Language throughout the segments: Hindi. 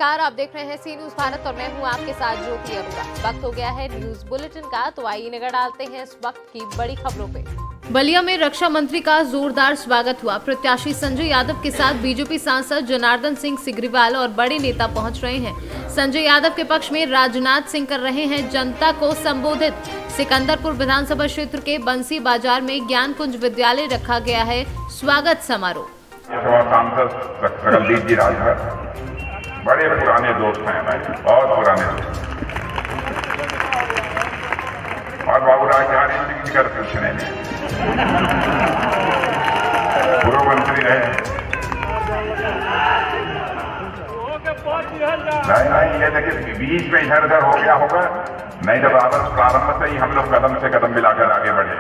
नमस्कार, आप देख रहे हैं सी न्यूज भारत और मैं हूं आपके साथ ज्योति अरोड़ा। वक्त हो गया है न्यूज बुलेटिन का, तो आइए नजर डालते हैं इस वक्त की बड़ी खबरों पे। बलिया में रक्षा मंत्री का जोरदार स्वागत हुआ। प्रत्याशी संजय यादव के साथ बीजेपी सांसद जनार्दन सिंह सिग्रीवाल और बड़े नेता पहुंच रहे हैं। संजय यादव के पक्ष में राजनाथ सिंह कर रहे हैं जनता को संबोधित। सिकंदरपुर विधानसभा क्षेत्र के बंसी बाजार में ज्ञान कुंज विद्यालय रखा गया है स्वागत समारोह। सांसद सकलदीप जी राजभर बड़े पुराने दोस्त हैं हमारे, बहुत पुराने दोस्त, और बाबू राजधानी सिंह जी का पूछने में पूर्व मंत्री रहे। नहीं, ये देखिए बीच में इधर उधर हो गया होगा, नहीं तो बराबर प्रारंभ से ही हम लोग कदम से कदम मिलाकर आगे बढ़े।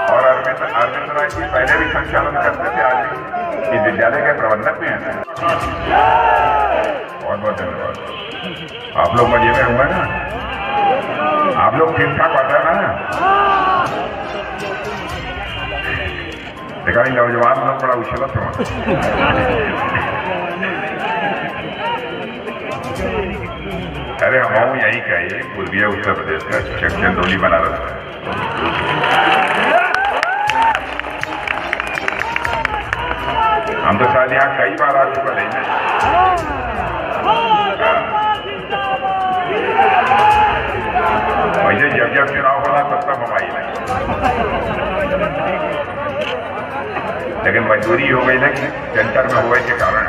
और अरविंद राय जी पहले भी संचालन करते थे, आज भी इस विद्यालय के प्रबंधक भी हैं। बहुत बहुत धन्यवाद। आप लोग मजे में हुए ना, आप लोग ठीक ठाक पढ़ रहे ना। देखा नौजवान लोग बड़ा उछलत हुआ। अरे हम यही कहिए पूर्वीय उत्तर प्रदेश का चंदौली बनारस है। हम तो शायद यहाँ कई बार आ चुका नहीं। वैसे जब जब चुनाव होना तब हम आई नहीं, लेकिन मजबूरी हो गई ना कि सेंटर में हुए के कारण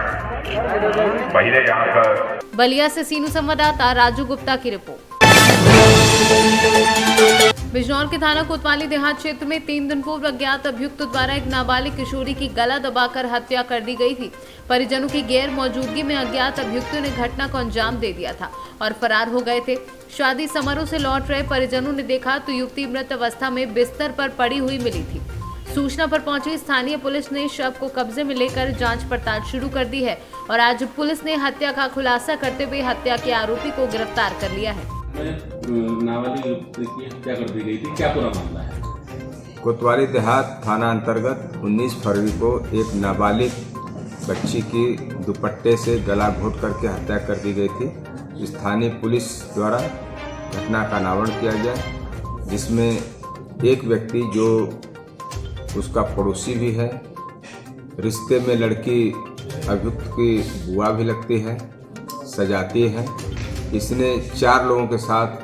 पहले यहाँ का। बलिया से सीनू संवाददाता राजू गुप्ता की रिपोर्ट। बिजनौर के थाना कोतवाली देहात क्षेत्र में 3 दिन पूर्व अज्ञात अभियुक्त द्वारा एक नाबालिग किशोरी की गला दबाकर हत्या कर दी गई थी। परिजनों की गैर मौजूदगी में अज्ञात अभियुक्तों ने घटना को अंजाम दे दिया था और फरार हो गए थे। शादी समारोह से लौट रहे परिजनों ने देखा तो युवती मृत अवस्था में बिस्तर पर पड़ी हुई मिली थी। सूचना पर पहुंची स्थानीय पुलिस ने शव को कब्जे में लेकर जांच पड़ताल शुरू कर दी है और आज पुलिस ने हत्या का खुलासा करते हुए हत्या के आरोपी को गिरफ्तार कर लिया है। नाबालिग युवती की हत्या कर दी गई थी, क्या पूरा मामला है? कोतवाली देहात थाना अंतर्गत 19 फरवरी को एक नाबालिग बच्ची की दुपट्टे से गला घोट करके हत्या कर दी गई थी। स्थानीय पुलिस द्वारा घटना का अनावरण किया गया, जिसमें एक व्यक्ति जो उसका पड़ोसी भी है, रिश्ते में लड़की अभियुक्त की बुआ भी लगती है, सजाती है। इसने 4 लोगों के साथ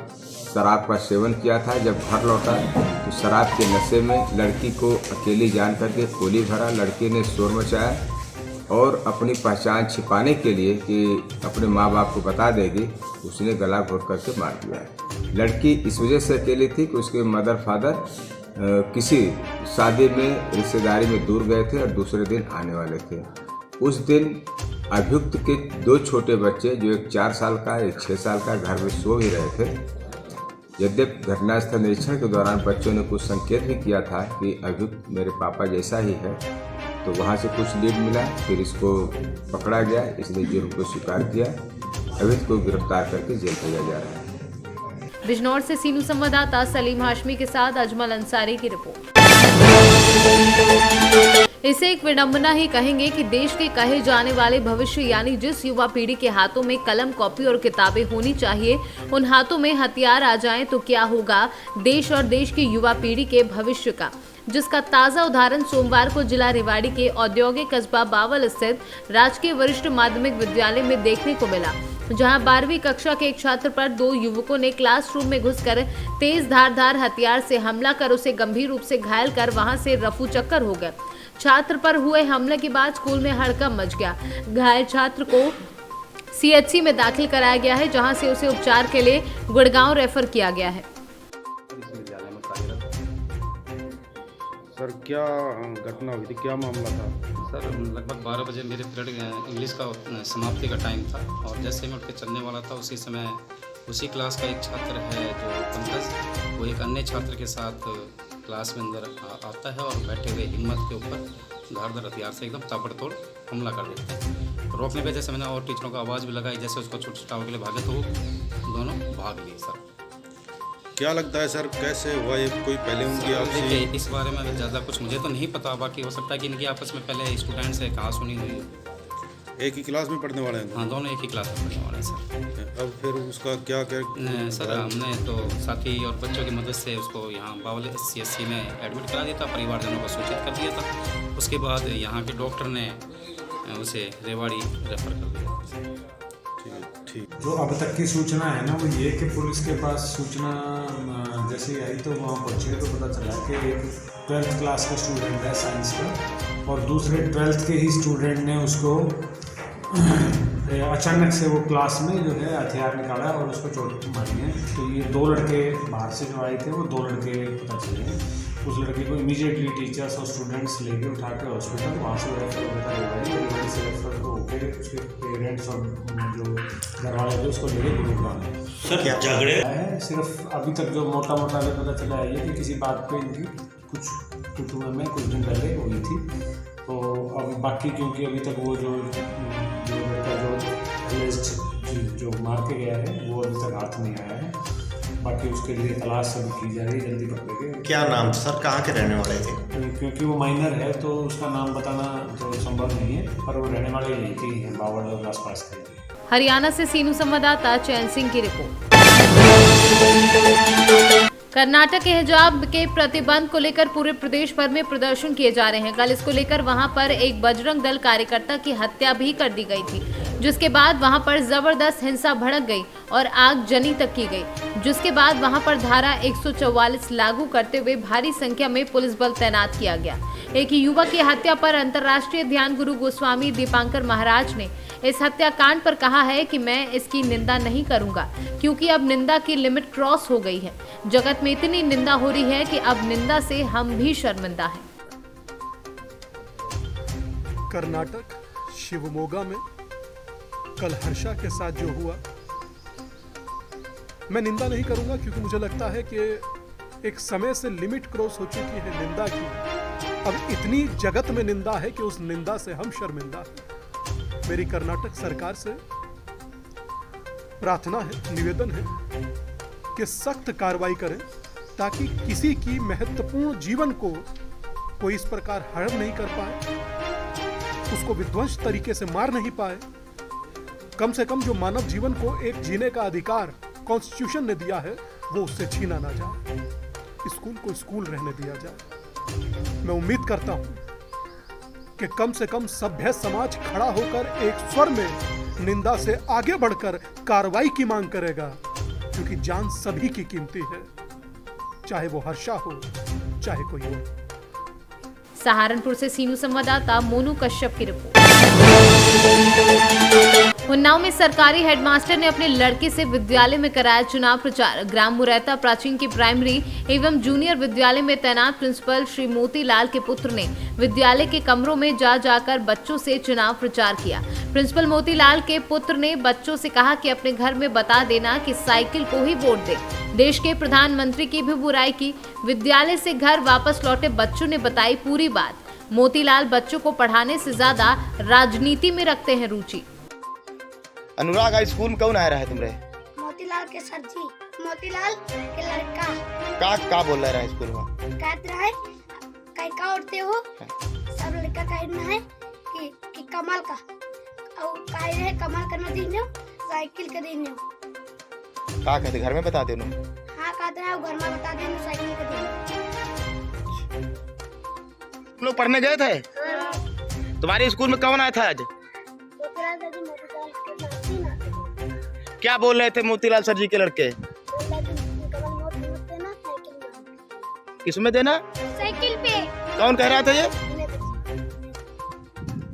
शराब का सेवन किया था। जब घर लौटा तो शराब के नशे में लड़की को अकेली जान करके गोली भरा। लड़की ने शोर मचाया और अपनी पहचान छिपाने के लिए कि अपने माँ बाप को बता देगी, उसने गला घोट करके मार दिया। लड़की इस वजह से अकेली थी कि उसके मदर फादर किसी शादी में रिश्तेदारी में दूर गए थे और दूसरे दिन आने वाले थे। उस दिन अभियुक्त के 2 छोटे बच्चे, जो एक 4 साल का एक 6 साल का, घर में सो ही रहे थे। यद्यपि घटनास्थल निरीक्षण के दौरान बच्चों ने कुछ संकेत भी किया था कि अभियुक्त मेरे पापा जैसा ही है, तो वहाँ से कुछ लीड मिला। फिर इसको पकड़ा गया, इसने जुर्म को स्वीकार किया। अभियुक्त को गिरफ्तार करके जेल भेजा जा रहा है। बिजनौर से सीनू संवाददाता सलीम हाशमी के साथ अजमल अंसारी की रिपोर्ट। इसे एक विडंबना ही कहेंगे कि देश के कहे जाने वाले भविष्य यानी जिस युवा पीढ़ी के हाथों में कलम, कॉपी और किताबें होनी चाहिए, उन हाथों में हथियार आ जाएं तो क्या होगा देश और देश की युवा पीढ़ी के भविष्य का, जिसका ताजा उदाहरण सोमवार को जिला रेवाड़ी के औद्योगिक कस्बा बावल स्थित राजकीय वरिष्ठ माध्यमिक विद्यालय में देखने को मिला, जहां 12वीं कक्षा के एक छात्र पर 2 युवकों ने क्लासरूम में घुसकर तेज धारदार हथियार से हमला कर उसे गंभीर रूप से घायल कर वहां से रफू चक्कर हो गए। छात्र पर हुए हमले के बाद स्कूल में हड़कंप मच गया। घायल छात्र को सीएचसी में दाखिल कराया गया है, जहां से उसे उपचार के लिए गुड़गांव रेफर किया गया है। सर क्या घटना हुई थी, क्या मामला था? सर लगभग 12 बजे मेरे पीरियड इंग्लिश का समाप्ति का टाइम था और जैसे मैं उठ के चलने वाला था उसी समय उसी क्लास का एक छात्र है जो पंकज, वो एक अन्य छात्र के साथ क्लास में अंदर आता है और बैठे हुए हिम्मत के ऊपर धारदार हथियार से एकदम ताबड़तोड़ हमला कर देते हैं। रोकने पे जैसे मैंने और टीचरों को आवाज़ भी लगाई, जैसे उसको छुड़ाने के लिए भागे तो वो दोनों भाग लिए। सर क्या लगता है सर कैसे हुआ ये, कोई पहले उनकी आपसी? देखिए इस बारे में ज़्यादा कुछ मुझे तो नहीं पता, बाकी हो सकता है कि इनकी आपस में पहले स्टूडेंट से कहाँ सुनी हुई। एक ही क्लास में पढ़ने वाले हैं? हाँ दोनों एक ही क्लास में पढ़ने वाले हैं सर। अब फिर उसका क्या सर हमने तो साथी और बच्चों की मदद से उसको यहाँ बावल CSC में एडमिट करा दिया था, परिवारजनों को सूचित कर दिया था। उसके बाद यहाँ के डॉक्टर ने उसे रेवाड़ी रेफर कर दिया। ठीक। जो अब तक की सूचना है ना वो ये कि पुलिस के पास सूचना जैसे ही आई तो वहाँ पहुँचे तो पता चला कि एक 12th क्लास का स्टूडेंट है साइंस का, और दूसरे 12th के ही स्टूडेंट ने उसको अचानक से वो क्लास में जो है हथियार निकाला और उसको चोट मारी है। तो ये 2 लड़के बाहर से जो आए थे वो 2 लड़के पता चले। उस लड़के को इमीडिएटली टीचर्स और स्टूडेंट्स लेके उठा के हॉस्पिटल, वहाँ से रेफर हो गया रेवाड़ी से रेफर होकर उसके पेरेंट्स और जो घर वाले थे उसको लेके गुरुग्राम है। सर क्या झगड़े है सिर्फ अभी तक जो मोटा मोटा भी पता चला है ये कि किसी बात पे इनकी कुछ में कुछ दिन पहले हुई थी। तो अब बाकी क्योंकि अभी तक वो जो जो मार के गया है वो अभी तक हाथ नहीं आया है, बाकी उसके लिए तलाश सब की जा रही है, जल्दी पकड़ेंगे। क्या नाम सर, कहाँ के रहने वाले थे? क्योंकि वो माइनर है तो उसका नाम बताना तो संभव नहीं है, पर वो रहने वाले यही के ही हैं, बावड़ और आसपास के। हरियाणा से सीनू संवाददाता चैन सिंह की रिपोर्ट। कर्नाटक के हिजाब के प्रतिबंध को लेकर पूरे प्रदेश भर में प्रदर्शन किए जा रहे हैं। कल इसको लेकर वहां पर एक बजरंग दल कार्यकर्ता की हत्या भी कर दी गई थी, जिसके बाद वहां पर जबरदस्त हिंसा भड़क गई और आगजनी तक की गई, जिसके बाद वहां पर धारा 144 लागू करते हुए भारी संख्या में पुलिस बल तैनात किया गया। एक युवक की हत्या पर अंतर्राष्ट्रीय ध्यान गुरु गोस्वामी दीपांकर महाराज ने इस हत्याकांड पर कहा है कि मैं इसकी निंदा नहीं करूंगा, क्योंकि अब निंदा की लिमिट क्रॉस हो गई है। जगत में इतनी निंदा हो रही है कि अब निंदा से हम भी शर्मिंदा हैं। कर्नाटक शिवमोगा में कल हर्षा के साथ जो हुआ, मैं निंदा नहीं करूंगा, क्योंकि मुझे लगता है कि एक समय से लिमिट क्रॉस हो चुकी है निंदा की। अब इतनी जगत में निंदा है कि उस निंदा से हम शर्मिंदा हैं। मेरी कर्नाटक सरकार से प्रार्थना है, निवेदन है कि सख्त कार्रवाई करें, ताकि किसी की महत्वपूर्ण जीवन को कोई इस प्रकार हड़प नहीं कर पाए, उसको विध्वंस तरीके से मार नहीं पाए। कम से कम जो मानव जीवन को एक जीने का अधिकार कॉन्स्टिट्यूशन ने दिया है वो उससे छीना ना जाए, स्कूल को स्कूल रहने दिया जाए। मैं उम्मीद करता हूं कि कम से कम सभ्य समाज खड़ा होकर एक स्वर में निंदा से आगे बढ़कर कार्रवाई की मांग करेगा, क्योंकि जान सभी की कीमती है, चाहे वो हर्षा हो चाहे कोई और। सहारनपुर से सीनू संवाददाता मोनू कश्यप की रिपोर्ट। उन्नाव में सरकारी हेडमास्टर ने अपने लड़के से विद्यालय में कराया चुनाव प्रचार। ग्राम मुरैता प्राचीन की प्राइमरी एवं जूनियर विद्यालय में तैनात प्रिंसिपल श्री मोतीलाल के पुत्र ने विद्यालय के कमरों में जाकर बच्चों से चुनाव प्रचार किया। प्रिंसिपल मोतीलाल के पुत्र ने बच्चों से कहा कि अपने घर में बता देना कि साइकिल को ही वोट दे। देश के प्रधानमंत्री की भी बुराई की। विद्यालय से घर वापस लौटे बच्चों ने बताई पूरी बात। मोतीलाल बच्चों को पढ़ाने से ज्यादा राजनीति में रखते हैं रुचि। अनुराग आज स्कूल में कौन आया रहा है तुमरे? मोतीलाल के सर जी, मोतीलाल के लड़का का बोल रहा है स्कूल में? कहते रहे कहीं का उड़ते हो, सब लड़का कहना है कि कमल का, और कह रहे कमल का न दीने साइकिल का दीने। का कहते घर में बता देनो? हाँ कहते हैं घर में बता देनो साइकिल का दीने। तुम लोग पढ़ने गए थे? तुम्हारे स्कूल में कौन आया था आज? क्या बोल रहे थे मोतीलाल सर जी के लड़के? किसमें देना? साइकिल पे। कौन कह रहा था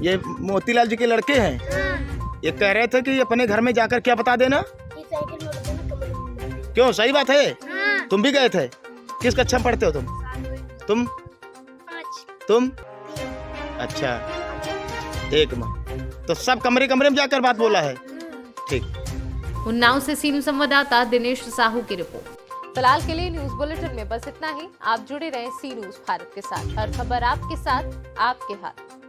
ये मोतीलाल जी के लड़के हैं? हाँ। ये कह रहे थे कि अपने घर में जाकर क्या बता देना? ये साइकिल में देना। क्यों, सही बात है? हाँ। तुम भी गए थे? किस कक्षा में पढ़ते हो तुम? 5। तुम? अच्छा, 1 में। तो सब कमरे में जाकर बात बोला है? ठीक। उन्नाव से सीनू संवाददाता दिनेश साहू की रिपोर्ट। फिलहाल के लिए न्यूज बुलेटिन में बस इतना ही। आप जुड़े रहें सी न्यूज भारत के साथ। हर खबर आपके साथ, आपके हाथ।